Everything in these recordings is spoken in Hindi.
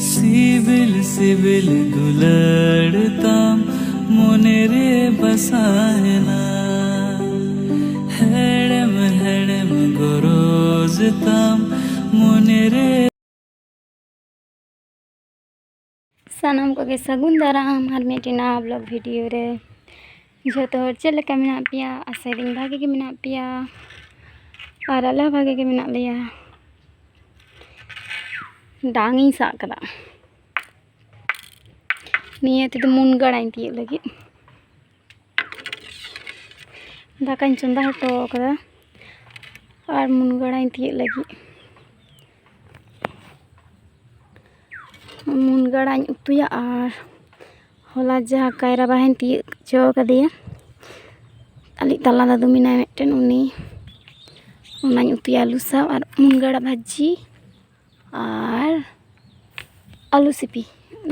सिबिल सिबिल दुलड़ताम मने रे बसायना हेड़म हेड़म गरजताम मने रे सानाम को सगुन दाराम हर मिट्टी ब्लॉग वीडियो रे जो चल लेका मेना पिया आशा दिन भागे के मेना पिया और अल्लाह भागे के मेना लिया डांगी सा कदा निये ते मुनगड़ाई तीय लगी दाकाñ चंदा हटो कदा और मुनगड़ाई तीय लगी मुनगड़ाñ उतुया और होला जहाँ कायरा बाहन तीय चो कदिया अली तला दादू मिना मिट्टन उनी उनाñ उतुया आलू सा और मुनगड़ा भाजी और आलू सिपी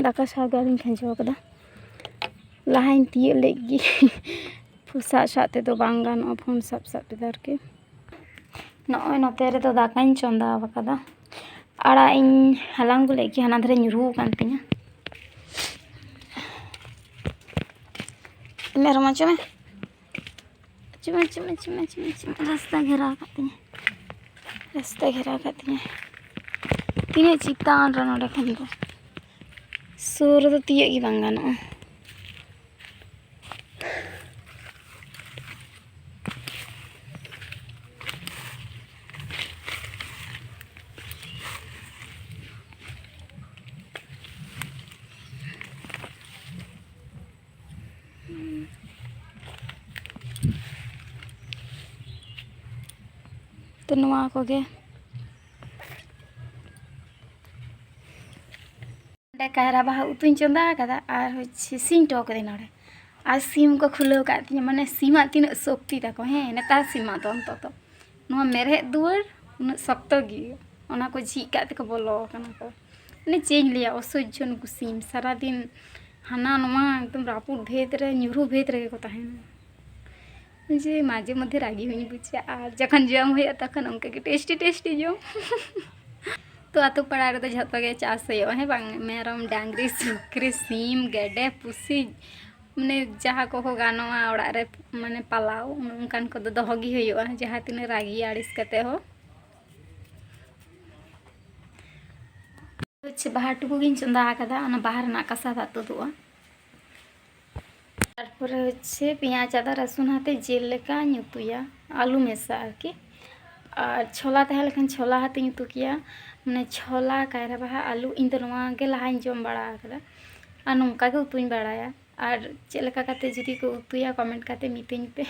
दाका सागारिन खंजो कदा लाहाñ तीय लेगी फुसा साते तो बांग गानो फोन सब सब तेदार के नॉय नोते रे तो दाकाñ चंदा कदा आड़ा इन हलांग को लेगी हाना धरे ᱧᱩᱨᱩ कान तिया ले रमा चमे चमे चमे चमे चमे चमे रास्ता घेरा कातिया तीने चितान रा नोडे खन दो सूर तो तीय की बांग गानो तो नुआ को गे कायरा बाहा उतुñ चंदा कदा और सिम टोक दे नोडे और सिम को खुलो का माने सीमा तीन शक्ति तक हे नेता सीमा तो अंत तो नुआ मेरे दुआर उन शक्त गी ओना को झी का को बोलो कना को ने चेंज लिया असह्य नुकु सीम सारा दिन हाना नुआ एकदम रापुर भेद रे ᱧᱩᱨᱩ भेद रे को ताहेना जे माजे मध्य रागी हुई बुझा और जखन जम हुई तखन उनके टेस्टी टेस्टी जम तो आतु पड़ा रे तो झतो गे चास है बांग मेरम डांगरी सुक्री सीम गेडे पुसी माने जहाँ को गानोआ ओड़ा रे माने पालाव उनकान को दोहगी हुआ जहाँ तीन रागी आड़िस कते हो बाहर टुकु गिन चंदा कदा बाहर ना कसा तुदुआ तारपर हे पेंयाज आदा रसुन हाते जेल लेका उतुया आलू मेसा आरकी और छोला तहे लेखन छोला हाते उतु किया माने छोला कायरा बाहा आलू इन गे लहाñ जम बड़ा कदा और नोंका गे उतुñ बड़ाया और चेक लेका काते जुदी को उतुया कमेंट काते मितेñ पे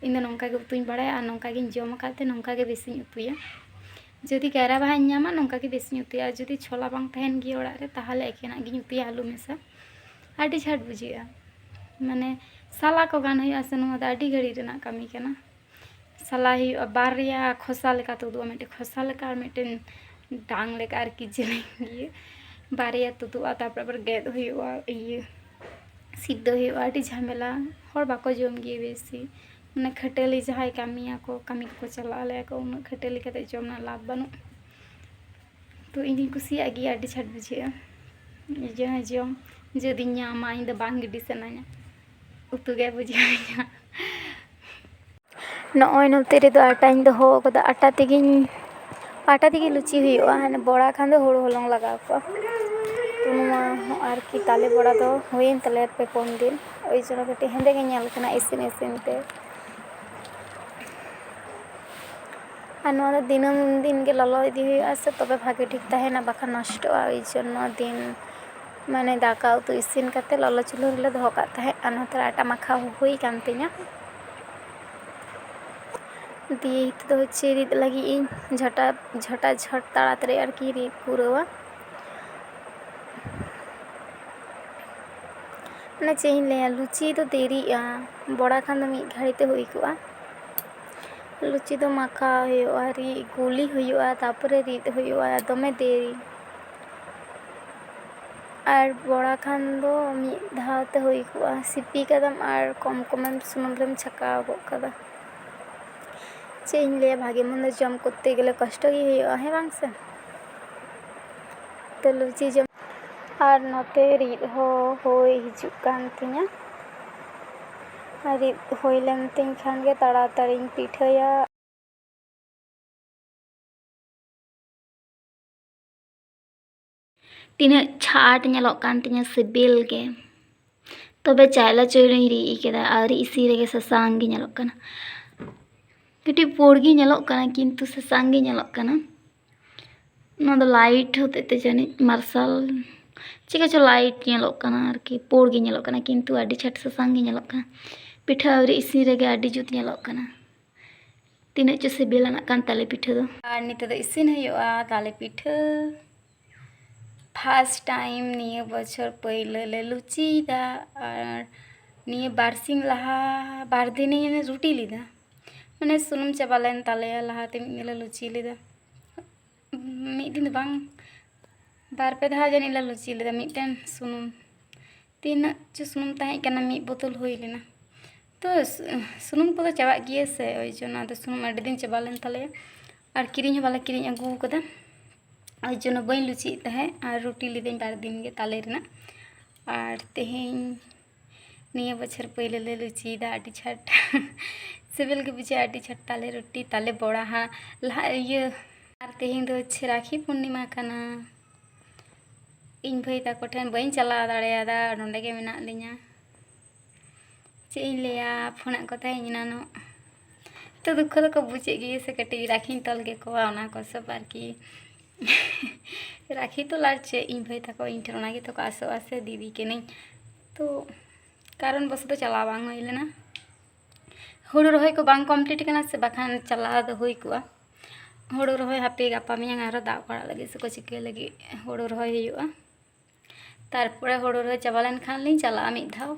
इन नोंका गे उतुñ बड़ाया और नोंका गिन जम काते नोंका गे बेसिñ उतुया जुदी कायरा बाहाñ ᱧᱟᱢᱟ नोंका गे बेसिñ उतुया जुदी छोला बांग तहन गी ओड़ा रे ताहले एकेना गिन उतुया आलू मेसा आडी छाट बुझिया माने साला को गान हुआ से नुआ आडी घड़ी रेना कमी केना साला हुआ बारिया खोसा लेका तुदुआ मिटे खोसा लेका और मिटे डांग लेका और की जेलेंगी बारिया तुदुआ तापर गेद हुआ ये सिद्ध हुआ आडी झमेला हर बाको जम गी बेसी माने खटेली जहाय कमिया को कमी को चला ले को उन खटेली कते जमना लाभ बनु तो इनी कुसिया गी आडी छाट बुझिया जे जम जदि ᱧᱟᱢᱟ ᱤᱧ ᱫᱚ ᱵᱟᱝ ᱜᱤᱰᱤ ᱥᱟᱱᱟᱧᱟ उतु गे बुझाया नॉय नोते रे दो आटाñ दोहो कदा आटा तेगे लुची हुआ है बड़ा खान दो हुड़ हलंग लगा को तो नुआ और की ताले बड़ा दो होइन तले पे 5 दिन ओइ जनो कटे हेंदे गे ᱧᱮᱞ कना इसिन इसिन ते और नुआ दो दिन गे ललो इदी हुआ से तबे भागे ठीक ताहेना बाखा नष्ट ओइ जनो दिन माने दाका उतु इसिन काते ललो चुल्हा रे दोहो का ताहे अनोतर आटा माखा हुई कान तिया दिए तो रिद लगी इन झटा झटा झट ताड़ातरे और की रिद पूरवा ना चेन ले लुची तो देरी बड़ा खान मी घाड़ीते हुई कुआ लुची तो माखा हुआ री गुली हुआ तापरे रिद हुआ दमे देरी और बड़ा खान दो मी धावते हुई कुआ सिपी कदम और कम कम सुनम रेम छका कदा चेन ले भागे मन जम करते गले कष्ट ही है बांग से तो लुची जम और नोते रीद हो होय हिजुग कान तिᱧᱟ और रीद होय लेन तिᱧ खान गे ताड़ाताड़ीᱧ पिठाया। तीना छाट ñeloग कान तिᱧा सिबिल गे तबे चायला चुरुኝ रीद केदा आउरी इसी रेगे ससांग गे ñeloग काना कटी पोड़ गे ñeलोग काना किंतु ससांग गे ñeलोग काना नो दो लाइट होते ते जानी मार्शल चिका चो लाइट ñeलोग काना आरकी पोड़ गे ñeलोग काना किंतु आडी छाट ससांग गे ñeलोग काना पिठा आउरी इसी रेगे आडी जुत ñeलोग काना तीना चो सिबिलाना कान ताले पिठा दो आर नितो दो इसिन हुयुआ ताले पिठा फर्स्ट टाइम निया बछर पहले ले लुचिदा और निया बारसिंग लहा बार दिन रुटी लीदा माने सुनुम चाबा लेन ताले लहाते मिले लुची लीदा मिद दिन बांग बार पे धा जानी ला लुची लीदा मिदन सुनुम तीन चो सुनुम ताहे कना मिद बोतल हुई लेना तो सुनुम को तो चाबा गिए से ओई जोना तो सुनुम आडी दिन चाबा लेन ताले और किरिñ बाला किरिñ अगू कदा ओई जोना बई लुची ताहे और रुटी लीदें बार दिन गे ताले रेना और तेहेñ निया बछर पहले ले लुचीदा आडी छाट सिबिल के बुझे आडी छाट ताले रोटी ताले बड़ा हाँ लहा ये और तेहेñ दो राखी पूर्णिमा काना इन भाई ताको ठेन बई चला दाड़ेयादा नोंडे गे मेना लिña चे इन लेया फोना को ताहेñ नानो तो दुख दो को बुझे गे से कटी राखी तल गे कोआ ओना को सब आरकी राखी तो लाचे इन भाई ताको इन ठेन ओना गे तो आसो आसे दीदी के नहीं तो कारण बस तो चला बांग होई लेना हुड़ू रहोय को बांग कमप्लीट कना से बाखान चला दो होई कुआ हुड़ू रहोय हापे गापा मियां आरो दा पड़ा लगे से को चिके लगे हुड़ू रहोय हुयुआ तारपरे हुड़ू रहोय चाबा लेन खान लिñ चला मिद धाव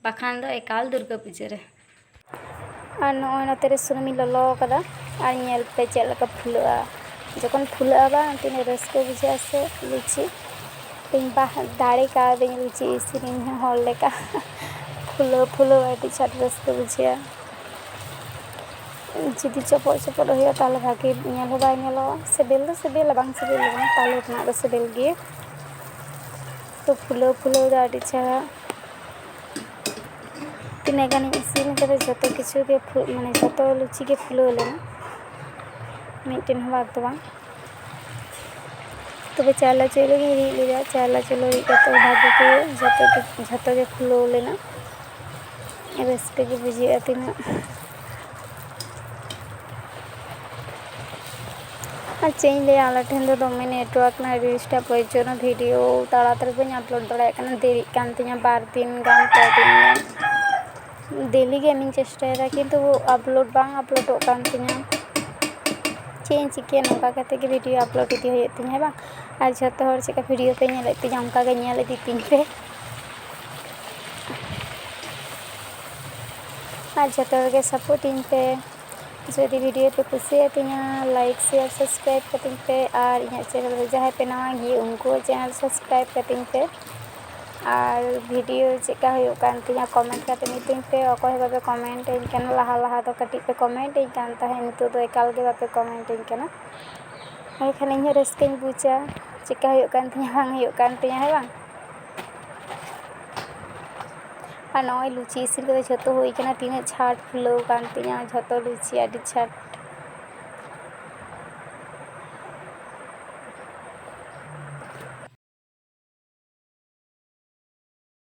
बाखान दो एकाल दुर्गा पूजा रे और नोय नते रे सुनुमी ललो कदा और ñेल पे चेल का फुलआ जखन फुलआ बा तीन रसके बुझा से लुची तीन बा दाड़े का दिन लुची इसिन हॉल लेका फुलो फुलो आडी छाट रसके बुझा जुदी चपड़ चपड़ हुआ ताले भागे ñेल हो बाय ñेलो सिबिल दो सिबिल बांग सिबिल बांग ताले ना दो सिबिल गे तो फुलो फुलो आडी छाड़ा तीना गानी इसिन करे जतो किछु गे माने जतो लुची गे फुलो लेना मिटेन हवा तो बांग तबे चाला चलो गे री लीदा चाला चलो री कतो भागे के जतो गे फुलो लेना रसके गे बुझिया तीना और चेंज ले आला ठेन दो दमे नेटवर्क ना डिस्टर्ब होय जोनो वीडियो ताड़ाताड़ी बई अपलोड दाड़े कना देरी कान तिña बार दिन गान पे दिन डेली गे मिन चेष्टायदा किंतु अपलोड बांग अपलोडो कान तिña चेंज चिके नोका कते के वीडियो अपलोड इदी होय तिña बांग और जतो हर चिका वीडियो पे ñेले तिña उनका गे ñेल इदी तिñ पे और जतो गे सपोर्ट इन पे जदि वीडियो पे खुशी तिña लाइक शेयर सब्सक्राइब कतिñ पे और इña चैनल रे जहां पे नवा गी उनको चैनल सब्सक्राइब कतिñ पे और वीडियो चेका हुयो कान तिña कमेंट कते मितिñ पे अकोय बाबे कमेंट इन काना लहा लहा तो कटी पे कमेंट इन कान ताहे नितो दो एकाल गे बापे कमेंट इन काना और खाने इन रसकेñ बुझा चेका हुयो कान तिña बांग हुयो कान तिña है बांग और नय लुची इसिन कते जतो होई काना तीना छाट फुलो कान तिña जतो लुची आडी छाट